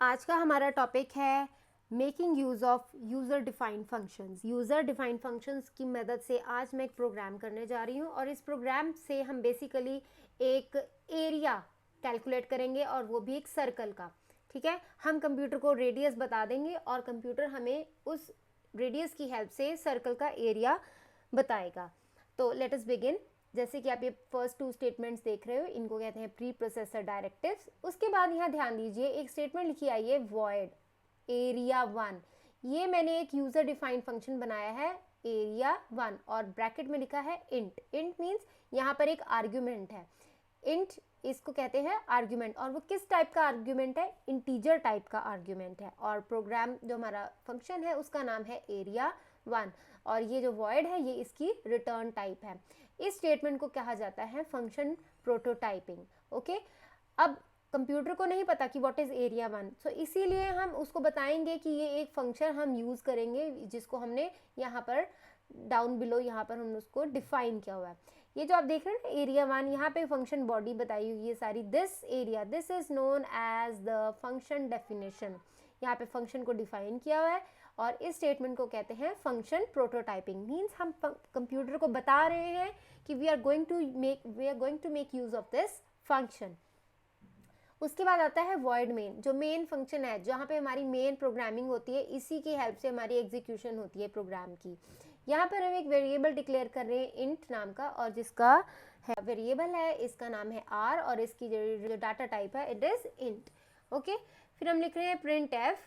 आज का हमारा टॉपिक है making use of user defined functions. User defined functions की मदद से आज मैं एक प्रोग्राम करने जा रही हूँ और इस प्रोग्राम से हम बेसिकली एक एरिया कैलकुलेट करेंगे और वो भी एक सर्कल का। ठीक है, हम कंप्यूटर को रेडियस बता देंगे और कंप्यूटर हमें उस रेडियस की हेल्प से सर्कल का एरिया बताएगा। तो लेट अस बिगिन। जैसे कि आप ये फर्स्ट टू स्टेटमेंट्स देख रहे हो, इनको कहते हैं प्री प्रोसेसर डायरेक्टिव्स। उसके बाद यहाँ ध्यान दीजिए, एक स्टेटमेंट लिखी आई है वॉइड एरिया वन। ये मैंने एक यूजर डिफाइंड फंक्शन बनाया है एरिया वन और ब्रैकेट में लिखा है इंट। इंट मीन्स यहाँ पर एक आर्ग्यूमेंट है। इंट इसको कहते हैं आर्ग्यूमेंट, और वो किस टाइप का आर्ग्यूमेंट है? इंटीजर टाइप का आर्ग्यूमेंट है। और प्रोग्राम जो हमारा फंक्शन है उसका नाम है एरिया वन, और ये जो वॉइड है ये इसकी रिटर्न टाइप है। इस स्टेटमेंट को कहा जाता है फंक्शन प्रोटोटाइपिंग। ओके, अब कंप्यूटर को नहीं पता कि व्हाट इज एरिया वन, सो इसीलिए हम उसको बताएंगे कि ये एक फंक्शन हम यूज करेंगे जिसको हमने यहाँ पर डाउन बिलो यहाँ पर हमने उसको डिफाइन किया हुआ है। ये जो आप देख रहे हैं ना एरिया वन, यहाँ पे फंक्शन बॉडी बताई हुई है सारी। This area, this is known as the function definition. यहाँ पे फंक्शन को डिफाइन किया हुआ है और इस स्टेटमेंट को कहते हैं फंक्शन प्रोटोटाइपिंग। मीन्स हम कंप्यूटर को बता रहे हैं कि we are going to make use of this function. उसके बाद आता है वॉइड मेन, जो मेन फंक्शन है जहाँ पे हमारी मेन प्रोग्रामिंग होती है, इसी की हेल्प से हमारी एग्जीक्यूशन होती है प्रोग्राम की। यहाँ पर हम एक वेरिएबल डिक्लेयर कर रहे हैं इंट नाम का, और जिसका है वेरिएबल है इसका नाम है आर, और इसकी जो डाटा टाइप है इट इज इंट। ओके, फिर हम लिख रहे हैं print F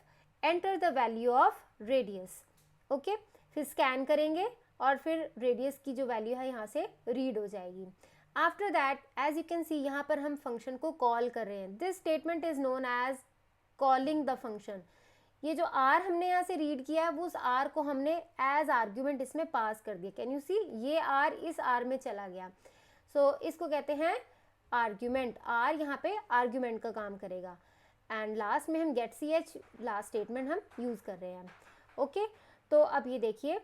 enter the value of radius. Okay, फिर स्कैन करेंगे और फिर रेडियस की जो वैल्यू है यहाँ से रीड हो जाएगी। After that as you can see यहाँ पर हम फंक्शन को कॉल कर रहे हैं। This statement is known as calling the function. ये जो आर हमने यहाँ से रीड किया है वो उस आर को हमने एज आर्ग्यूमेंट इसमें पास कर दिया। कैन यू सी, ये आर इस आर में चला गया। सो इसको कहते हैं आर्ग्यूमेंट। आर यहाँ पे आर्ग्यूमेंट का काम करेगा। एंड लास्ट में हम get C H last statement हम यूज कर रहे हैं। ओके, तो अब ये देखिए,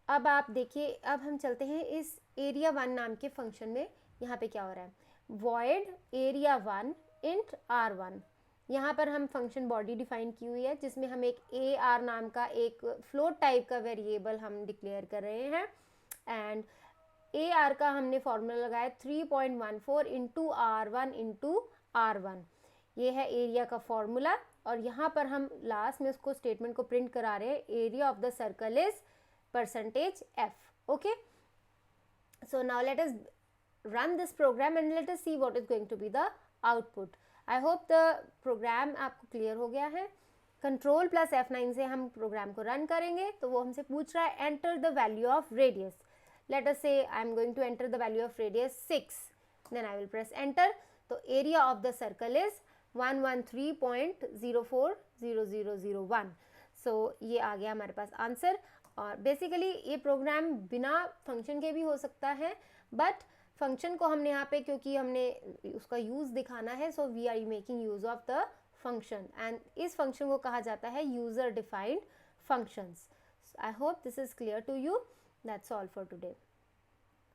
अब आप देखिए, अब हम चलते हैं इस एरिया वन नाम के फंक्शन में। यहाँ पे क्या हो रहा है, void area one int R one. यहाँ पर हम फंक्शन बॉडी डिफाइन की हुई है जिसमें हम एक ए आर नाम का एक फ्लोट टाइप का वेरिएबल हम डिक्लेयर कर रहे हैं। एंड ए आर का हमने फॉर्मूला लगाया 3.14 into R one into R one. ये है एरिया का फॉर्मूला, और यहाँ पर हम लास्ट में उसको स्टेटमेंट को प्रिंट करा रहे हैं area of the circle is percentage f. Okay, so now let us run this program and let us see what is going to be the output. I hope the program आपको clear हो गया है। Control plus F9 से हम programme को run करेंगे तो वो हमसे पूछ रहा है enter the value of radius. Let us say I am going to enter the value of radius 6, then I will press enter. तो area of the circle is 113.040001। So ये आ गया हमारे पास आंसर। और बेसिकली ये प्रोग्राम बिना function के भी हो सकता है, बट फंक्शन को हमने यहाँ पे क्योंकि हमने उसका यूज़ दिखाना है, so we are making use of the function, and इस फंक्शन को कहा जाता है user defined functions. I hope this is clear to you. That's all for today.